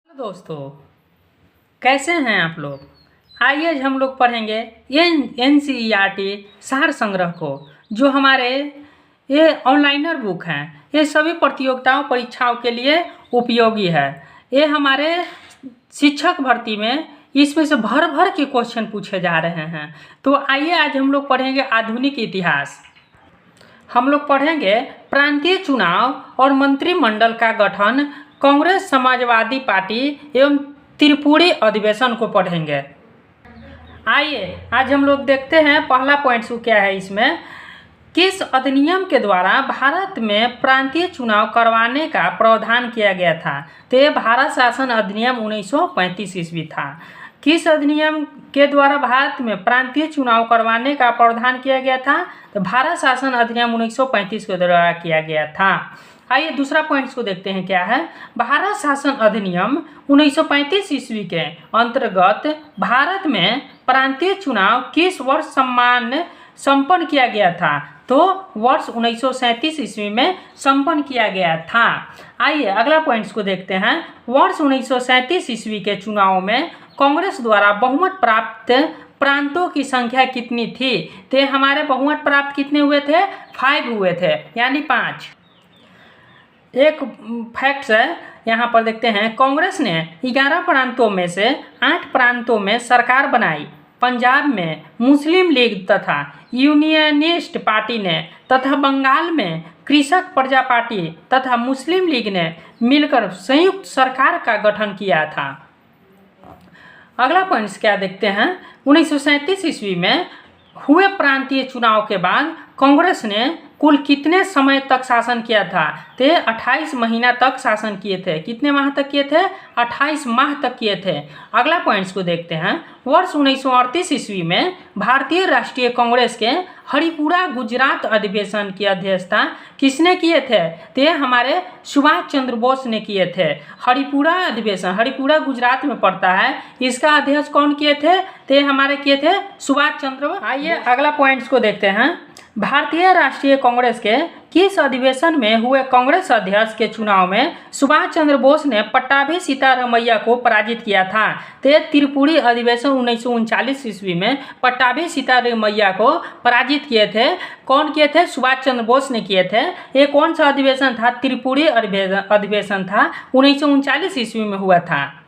Hello दोस्तों, कैसे हैं आप लोग। आइए आज हम लोग पढ़ेंगे NCERT सार संग्रह को, जो हमारे ये ऑनलाइनर बुक हैं। ये सभी प्रतियोगिताओं परीक्षाओं के लिए उपयोगी है। ये हमारे शिक्षक भर्ती में इसमें से भर भर के क्वेश्चन पूछे जा रहे हैं। तो आइए आज हम लोग पढ़ेंगे आधुनिक इतिहास। हम लोग पढ़ेंगे प्रांतीय चुनाव और मंत्रिमंडल का गठन, कांग्रेस समाजवादी पार्टी एवं त्रिपुरी अधिवेशन को पढ़ेंगे। आइए आज हम लोग देखते हैं पहला पॉइंट क्या है। इसमें किस अधिनियम के द्वारा भारत में प्रांतीय चुनाव करवाने का प्रावधान किया गया था। तो ये भारत शासन अधिनियम 1935 ईस्वी था। किस अधिनियम के द्वारा भारत में प्रांतीय चुनाव करवाने का प्रावधान किया गया था। तो भारत शासन अधिनियम 1935 के द्वारा किया गया था। आइए दूसरा पॉइंट को देखते हैं क्या है। भारत शासन अधिनियम 1935 ईस्वी के अंतर्गत भारत में प्रांतीय चुनाव किस वर्ष संपन्न किया गया था। तो वर्ष 1937 ईस्वी में संपन्न किया गया था। आइए अगला पॉइंट्स को देखते हैं। वर्ष 1937 ईस्वी के चुनाव में कांग्रेस द्वारा बहुमत प्राप्त प्रांतों की संख्या कितनी थी। तो हमारे बहुमत प्राप्त कितने हुए थे, 5 हुए थे, यानी 5। एक फैक्ट्स है यहाँ पर देखते हैं। कांग्रेस ने 11 प्रांतों में से 8 प्रांतों में सरकार बनाई। पंजाब में मुस्लिम लीग तथा यूनियनिस्ट पार्टी ने तथा बंगाल में कृषक प्रजा पार्टी तथा मुस्लिम लीग ने मिलकर संयुक्त सरकार का गठन किया था। अगला पॉइंट्स क्या देखते हैं। 1937 ईस्वी में हुए प्रांतीय चुनाव के बाद कांग्रेस ने कुल कितने समय तक शासन किया था। तो 28 महीना तक शासन किए थे। कितने माह तक किए थे, 28 माह तक किए थे। अगला पॉइंट्स को देखते हैं। वर्ष 1938 ईस्वी में भारतीय राष्ट्रीय कांग्रेस के हरिपुरा गुजरात अधिवेशन की अध्यक्षता किसने किए थे। तो हमारे सुभाष चंद्र बोस ने किए थे। हरिपुरा अधिवेशन हरिपुरा गुजरात में पड़ता है। इसका अध्यक्ष कौन किए थे। तो हमारे किए थे सुभाष चंद्र बोस। आइए अगला पॉइंट्स को देखते हैं। भारतीय राष्ट्रीय कांग्रेस के किस अधिवेशन में हुए कांग्रेस अध्यक्ष के चुनाव में सुभाष चंद्र बोस ने पट्टाभी सीतारामैया को पराजित किया था। तो त्रिपुरी अधिवेशन 1939 ईस्वी में पट्टाभी सीतारामैया को पराजित किए थे। कौन किए थे, सुभाष चंद्र बोस ने किए थे। ये कौन सा अधिवेशन था, त्रिपुरी अधिवेशन था, 1939 ईस्वी में हुआ था।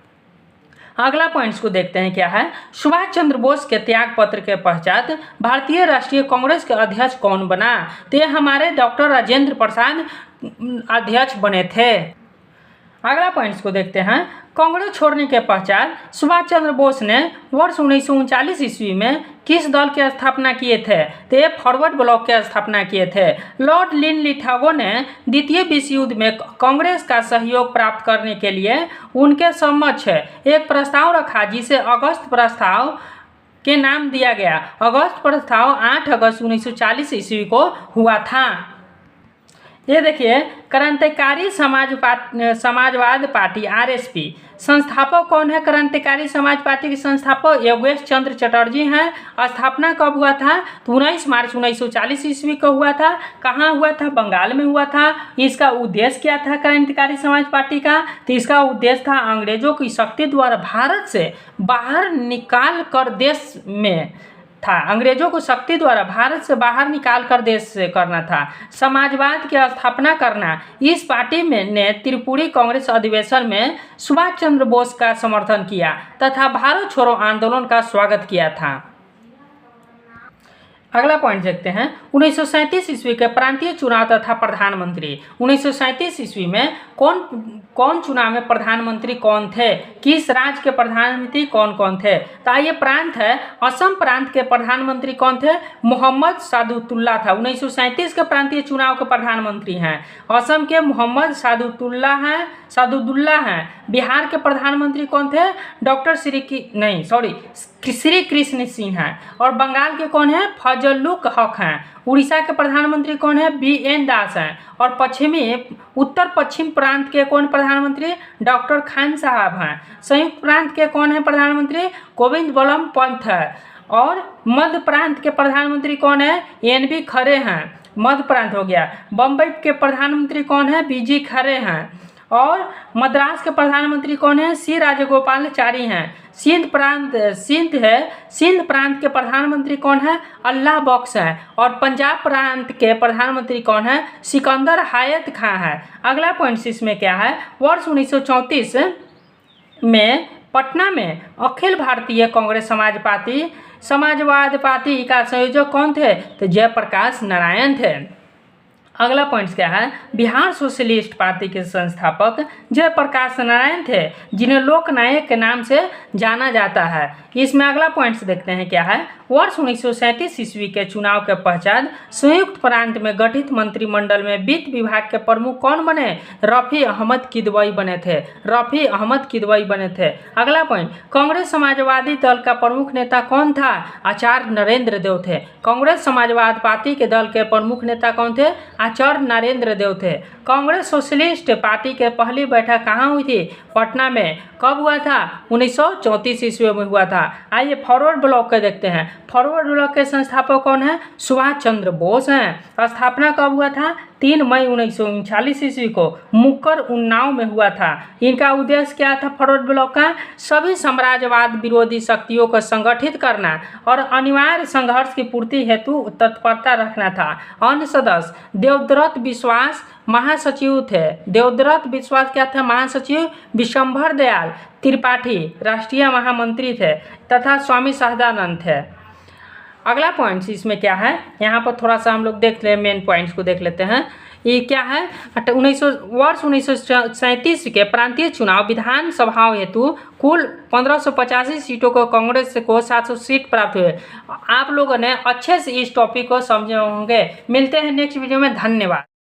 अगला पॉइंट्स को देखते हैं क्या है। सुभाष चंद्र बोस के त्याग पत्र के पश्चात भारतीय राष्ट्रीय कांग्रेस के अध्यक्ष कौन बना। तो हमारे डॉक्टर राजेंद्र प्रसाद अध्यक्ष बने थे। अगला पॉइंट्स को देखते हैं। कांग्रेस छोड़ने के पश्चात सुभाष चंद्र बोस ने वर्ष 1939 ईस्वी में किस दल की स्थापना किए थे। तो ये फॉरवर्ड ब्लॉक की स्थापना किए थे। लॉर्ड लिनलिथगो ने द्वितीय विश्व युद्ध में कांग्रेस का सहयोग प्राप्त करने के लिए उनके समक्ष एक प्रस्ताव रखा, जिसे अगस्त प्रस्ताव के नाम दिया गया। अगस्त प्रस्ताव 8 अगस्त 1940 ईस्वी को हुआ था। ये देखिए, क्रांतिकारी समाजवाद पार्टी RSP संस्थापक कौन है। क्रांतिकारी समाज पार्टी के संस्थापक योगेश चंद्र चटर्जी हैं। स्थापना कब हुआ था, तो 19 मार्च 1940 ईस्वी को हुआ था। कहाँ हुआ था, बंगाल में हुआ था। इसका उद्देश्य क्या था क्रांतिकारी समाज पार्टी का, तो इसका उद्देश्य था अंग्रेजों की शक्ति द्वारा भारत से बाहर निकाल कर देश में था। अंग्रेजों को शक्ति द्वारा भारत से बाहर निकाल कर देश से करना था, समाजवाद की स्थापना करना। इस पार्टी में ने त्रिपुरी कांग्रेस अधिवेशन में सुभाष चंद्र बोस का समर्थन किया तथा भारत छोड़ो आंदोलन का स्वागत किया था। अगला पॉइंट देखते हैं। 1937 ईस्वी के प्रांतीय चुनाव तथा प्रधानमंत्री। 1937 ईस्वी में कौन चुनाव में प्रधानमंत्री कौन थे, किस राज्य के प्रधानमंत्री कौन कौन थे। तो ये प्रांत है, असम प्रांत के प्रधानमंत्री कौन थे, मोहम्मद सादुतुल्ला था। 1937 के प्रांतीय चुनाव के प्रधानमंत्री हैं असम के मोहम्मद सादुतुल्ला हैं। बिहार के प्रधानमंत्री कौन थे, डॉक्टर श्री कृष्ण सिंह हैं। और बंगाल के कौन है, फजलुल हक हैं। उड़ीसा के प्रधानमंत्री कौन है, BN दास हैं। और उत्तर पश्चिम प्रांत के कौन प्रधानमंत्री, डॉक्टर खान साहब हैं। संयुक्त प्रांत के कौन है प्रधानमंत्री, गोविंद बल्लभ पंत है। और मध्य प्रांत के प्रधानमंत्री कौन है, NB खरे हैं। मध्य प्रांत हो गया। बम्बई के प्रधानमंत्री कौन है, BG खरे हैं। और मद्रास के प्रधानमंत्री कौन है? सी राजगोपालाचारी हैं। सिंध प्रांत के प्रधानमंत्री कौन है? अल्लाह बख्श है। और पंजाब प्रांत के प्रधानमंत्री कौन है? सिकंदर हायत खां है। अगला पॉइंट इसमें क्या है? वर्ष 1934 में पटना में अखिल भारतीय कांग्रेस समाजवाद पार्टी का संयोजक कौन थे? तो जयप्रकाश नारायण थे। अगला पॉइंट क्या है? बिहार सोशलिस्ट पार्टी के संस्थापक जयप्रकाश नारायण थे, जिन्हें लोकनायक के नाम से जाना जाता है। इसमें अगला पॉइंट्स देखते हैं क्या है? वर्ष 1937 ईस्वी के चुनाव के पश्चात संयुक्त प्रांत में गठित मंत्रिमंडल में वित्त विभाग के प्रमुख कौन बने? रफ़ी अहमद किदवई बने थे। अगला पॉइंट, कांग्रेस समाजवादी दल का प्रमुख नेता कौन था? आचार्य नरेंद्र देव थे। कांग्रेस समाजवाद पार्टी के दल के प्रमुख नेता कौन थे? आचार्य नरेंद्र देव थे। कांग्रेस सोशलिस्ट पार्टी के पहली बैठक कहाँ हुई थी? पटना में। कब हुआ था? 1934 ईस्वी में हुआ था। आइए फॉरवर्ड ब्लॉक के देखते हैं। फॉरवर्ड ब्लॉक के संस्थापक कौन है? सुभाष चंद्र बोस हैं। स्थापना कब हुआ था? 3 मई 1939 ईस्वी को मुक्कर उन्नाव में हुआ था। इनका उद्देश्य क्या था फॉरवर्ड ब्लॉक का? सभी साम्राज्यवाद विरोधी शक्तियों को संगठित करना और अनिवार्य संघर्ष की पूर्ति हेतु तत्परता रखना था। अन्य सदस्य देवव्रत विश्वास महासचिव थे। देवव्रत विश्वास क्या था? महासचिव। विशंभर दयाल त्रिपाठी राष्ट्रीय महामंत्री थे तथा स्वामी सहजानंद थे। अगला पॉइंट इसमें क्या है? यहाँ पर थोड़ा सा हम लोग देख ले, मेन पॉइंट्स को देख लेते हैं। ये क्या है? वर्ष 1937 के प्रांतीय चुनाव विधान सभाओं हेतु कुल 1585 सीटों को कांग्रेस को 700 सीट प्राप्त हुए। आप लोगों ने अच्छे से इस टॉपिक को समझे होंगे। मिलते हैं नेक्स्ट वीडियो में। धन्यवाद।